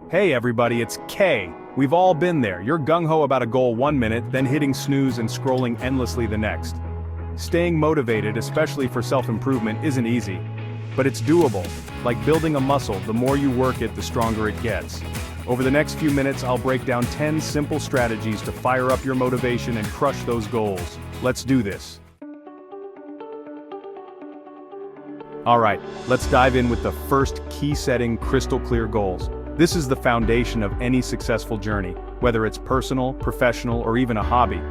Hey everybody, it's Kay. We've all been there. You're gung-ho about a goal 1 minute, then hitting snooze and scrolling endlessly the next. Staying motivated, especially for self-improvement, isn't easy. But it's doable. Like building a muscle, the more you work it, the stronger it gets. Over the next few minutes, I'll break down 10 simple strategies to fire up your motivation and crush those goals. Let's do this. Alright, let's dive in with the first key setting: crystal clear goals. This is the foundation of any successful journey, whether it's personal, professional, or even a hobby.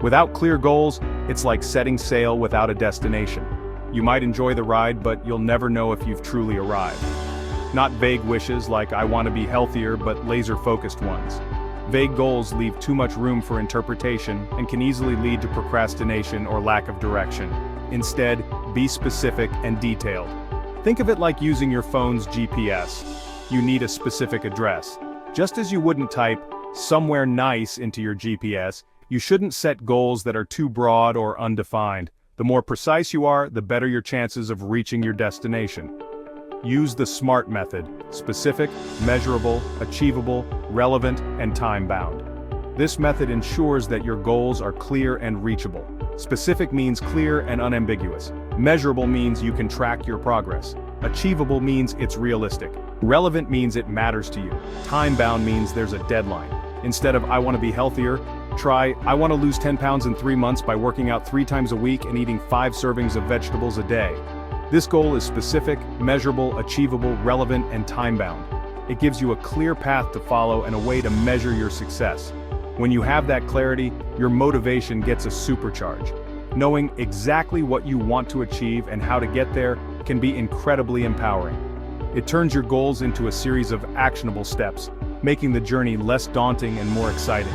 Without clear goals, it's like setting sail without a destination. You might enjoy the ride, but you'll never know if you've truly arrived. Not vague wishes like "I want to be healthier," but laser-focused ones. Vague goals leave too much room for interpretation and can easily lead to procrastination or lack of direction. Instead, be specific and detailed. Think of it like using your phone's GPS. You need a specific address. Just as you wouldn't type "somewhere nice" into your GPS, you shouldn't set goals that are too broad or undefined. The more precise you are, the better your chances of reaching your destination. Use the SMART method: specific, measurable, achievable, relevant, and time-bound. This method ensures that your goals are clear and reachable. Specific means clear and unambiguous. Measurable means you can track your progress. Achievable means it's realistic. Relevant means it matters to you. Time-bound means there's a deadline. Instead of "I want to be healthier," try "I want to lose 10 pounds in 3 months by working out 3 times a week and eating 5 servings of vegetables a day." This goal is specific, measurable, achievable, relevant, and time-bound. It gives you a clear path to follow and a way to measure your success. When you have that clarity, your motivation gets a supercharge. Knowing exactly what you want to achieve and how to get there can be incredibly empowering. It turns your goals into a series of actionable steps, making the journey less daunting and more exciting.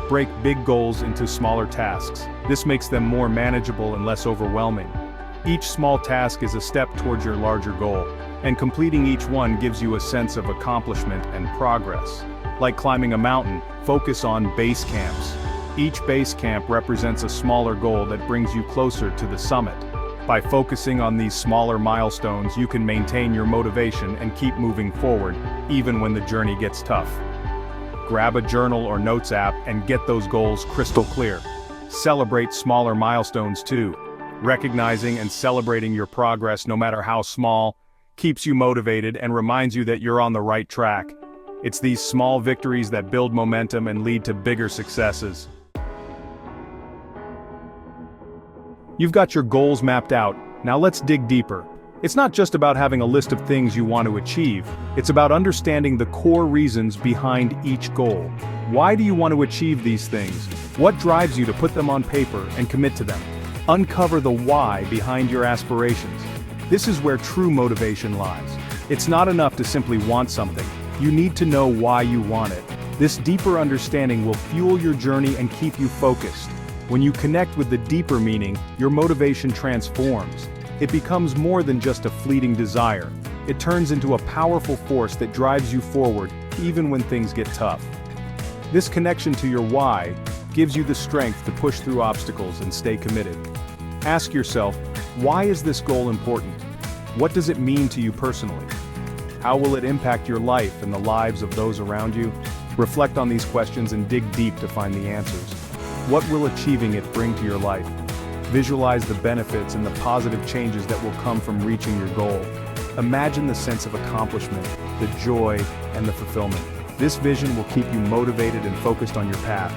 Break big goals into smaller tasks. This makes them more manageable and less overwhelming. Each small task is a step towards your larger goal, and completing each one gives you a sense of accomplishment and progress. Like climbing a mountain, focus on base camps. Each base camp represents a smaller goal that brings you closer to the summit. By focusing on these smaller milestones, you can maintain your motivation and keep moving forward, even when the journey gets tough. Grab a journal or notes app and get those goals crystal clear. Celebrate smaller milestones too. Recognizing and celebrating your progress, no matter how small, keeps you motivated and reminds you that you're on the right track. It's these small victories that build momentum and lead to bigger successes. You've got your goals mapped out. Now let's dig deeper. It's not just about having a list of things you want to achieve. It's about understanding the core reasons behind each goal. Why do you want to achieve these things? What drives you to put them on paper and commit to them? Uncover the why behind your aspirations. This is where true motivation lies. It's not enough to simply want something. You need to know why you want it. This deeper understanding will fuel your journey and keep you focused. When you connect with the deeper meaning, your motivation transforms. It becomes more than just a fleeting desire. It turns into a powerful force that drives you forward, even when things get tough. This connection to your why gives you the strength to push through obstacles and stay committed. Ask yourself, why is this goal important? What does it mean to you personally? How will it impact your life and the lives of those around you? Reflect on these questions and dig deep to find the answers. What will achieving it bring to your life? Visualize the benefits and the positive changes that will come from reaching your goal. Imagine the sense of accomplishment, the joy, and the fulfillment. This vision will keep you motivated and focused on your path.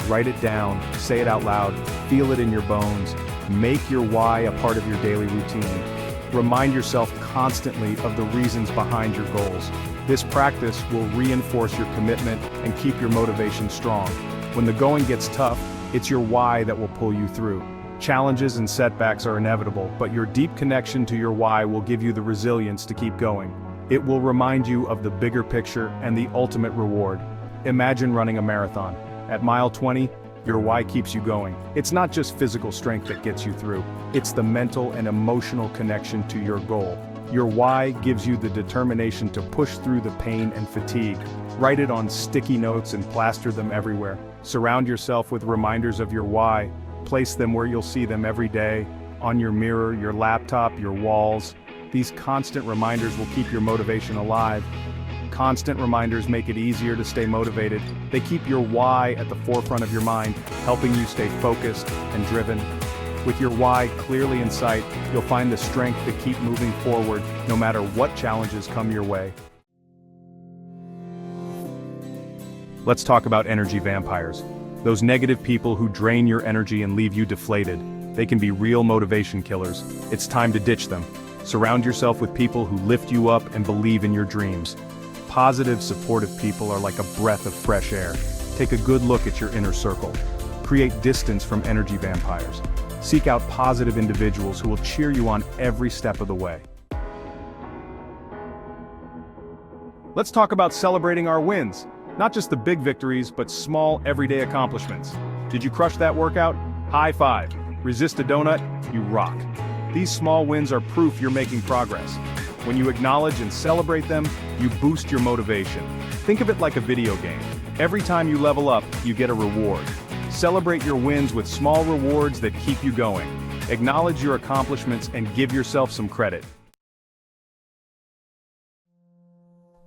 Write it down, say it out loud, feel it in your bones. Make your why a part of your daily routine. Remind yourself constantly of the reasons behind your goals. This practice will reinforce your commitment and keep your motivation strong. When the going gets tough, it's your why that will pull you through. Challenges and setbacks are inevitable, but your deep connection to your why will give you the resilience to keep going. It will remind you of the bigger picture and the ultimate reward. Imagine running a marathon. At mile 20, your why keeps you going. It's not just physical strength that gets you through. It's the mental and emotional connection to your goal. Your why gives you the determination to push through the pain and fatigue. Write it on sticky notes and plaster them everywhere. Surround yourself with reminders of your why. Place them where you'll see them every day, on your mirror, your laptop, your walls. These constant reminders will keep your motivation alive. Constant reminders make it easier to stay motivated. They keep your why at the forefront of your mind, helping you stay focused and driven. With your why clearly in sight, you'll find the strength to keep moving forward no matter what challenges come your way. Let's talk about energy vampires. Those negative people who drain your energy and leave you deflated. They can be real motivation killers. It's time to ditch them. Surround yourself with people who lift you up and believe in your dreams. Positive, supportive people are like a breath of fresh air. Take a good look at your inner circle. Create distance from energy vampires. Seek out positive individuals who will cheer you on every step of the way. Let's talk about celebrating our wins. Not just the big victories, but small, everyday accomplishments. Did you crush that workout? High five. Resist a donut? You rock. These small wins are proof you're making progress. When you acknowledge and celebrate them, you boost your motivation. Think of it like a video game. Every time you level up, you get a reward. Celebrate your wins with small rewards that keep you going. Acknowledge your accomplishments and give yourself some credit.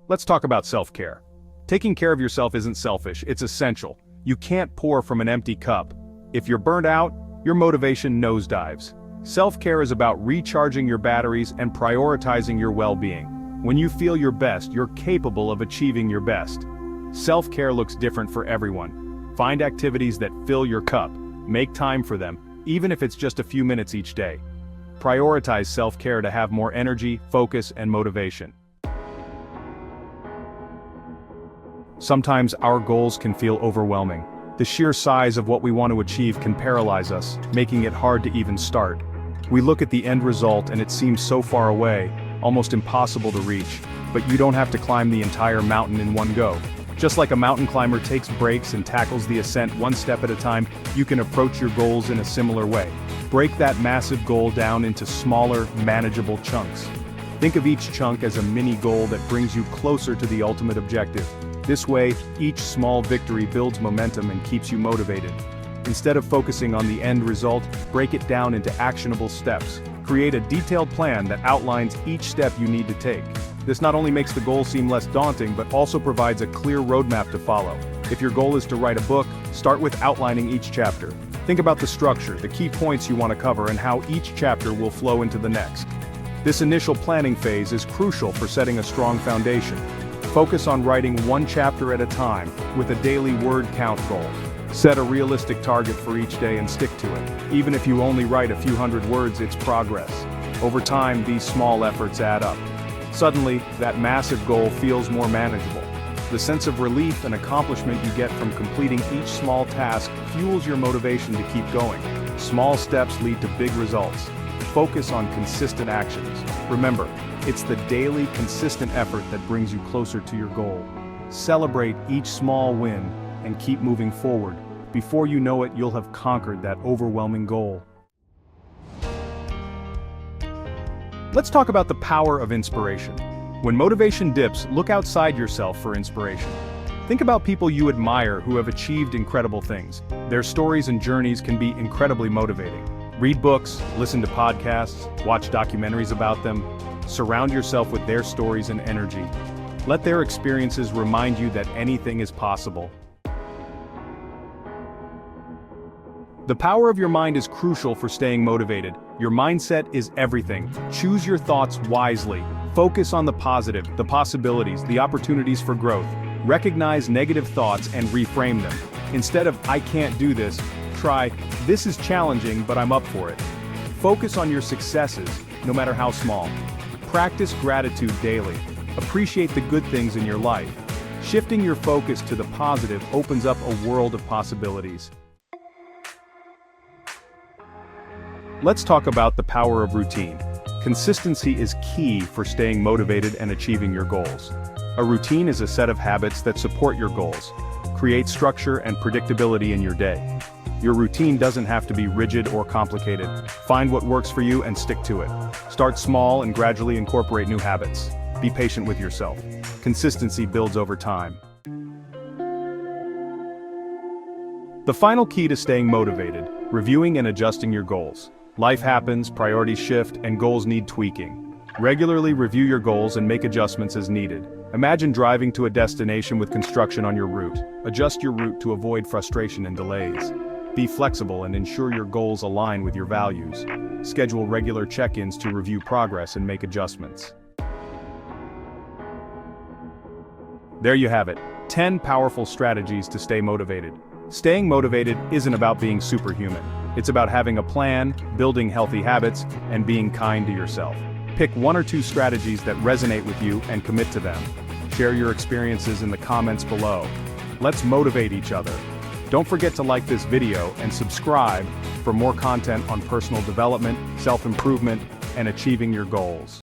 Let's talk about self-care. Taking care of yourself isn't selfish, it's essential. You can't pour from an empty cup. If you're burnt out, your motivation nosedives. Self-care is about recharging your batteries and prioritizing your well-being. When you feel your best, you're capable of achieving your best. Self-care looks different for everyone. Find activities that fill your cup. Make time for them, even if it's just a few minutes each day. Prioritize self-care to have more energy, focus, and motivation. Sometimes our goals can feel overwhelming. The sheer size of what we want to achieve can paralyze us, making it hard to even start. We look at the end result and it seems so far away, almost impossible to reach, but you don't have to climb the entire mountain in one go. Just like a mountain climber takes breaks and tackles the ascent one step at a time, you can approach your goals in a similar way. Break that massive goal down into smaller, manageable chunks. Think of each chunk as a mini goal that brings you closer to the ultimate objective. This way, each small victory builds momentum and keeps you motivated. Instead of focusing on the end result, break it down into actionable steps. Create a detailed plan that outlines each step you need to take. This not only makes the goal seem less daunting, but also provides a clear roadmap to follow. If your goal is to write a book, start with outlining each chapter. Think about the structure, the key points you want to cover, and how each chapter will flow into the next. This initial planning phase is crucial for setting a strong foundation. Focus on writing one chapter at a time, with a daily word count goal. Set a realistic target for each day and stick to it. Even if you only write a few hundred words, it's progress. Over time, these small efforts add up. Suddenly, that massive goal feels more manageable. The sense of relief and accomplishment you get from completing each small task fuels your motivation to keep going. Small steps lead to big results. Focus on consistent actions. Remember, it's the daily, consistent effort that brings you closer to your goal. Celebrate each small win and keep moving forward. Before you know it, you'll have conquered that overwhelming goal. Let's talk about the power of inspiration. When motivation dips, look outside yourself for inspiration. Think about people you admire who have achieved incredible things. Their stories and journeys can be incredibly motivating. Read books, listen to podcasts, watch documentaries about them. Surround yourself with their stories and energy. Let their experiences remind you that anything is possible. The power of your mind is crucial for staying motivated. Your mindset is everything. Choose your thoughts wisely. Focus on the positive, the possibilities, the opportunities for growth. Recognize negative thoughts and reframe them. Instead of, "I can't do this," try, "This is challenging, but I'm up for it." Focus on your successes, no matter how small. Practice gratitude daily. Appreciate the good things in your life. Shifting your focus to the positive opens up a world of possibilities. Let's talk about the power of routine. Consistency is key for staying motivated and achieving your goals. A routine is a set of habits that support your goals. Create structure and predictability in your day. Your routine doesn't have to be rigid or complicated. Find what works for you and stick to it. Start small and gradually incorporate new habits. Be patient with yourself. Consistency builds over time. The final key to staying motivated: reviewing and adjusting your goals. Life happens, priorities shift, and goals need tweaking. Regularly review your goals and make adjustments as needed. Imagine driving to a destination with construction on your route. Adjust your route to avoid frustration and delays. Be flexible and ensure your goals align with your values. Schedule regular check-ins to review progress and make adjustments. There you have it, 10 powerful strategies to stay motivated. Staying motivated isn't about being superhuman. It's about having a plan, building healthy habits, and being kind to yourself. Pick 1 or 2 strategies that resonate with you and commit to them. Share your experiences in the comments below. Let's motivate each other. Don't forget to like this video and subscribe for more content on personal development, self-improvement, and achieving your goals.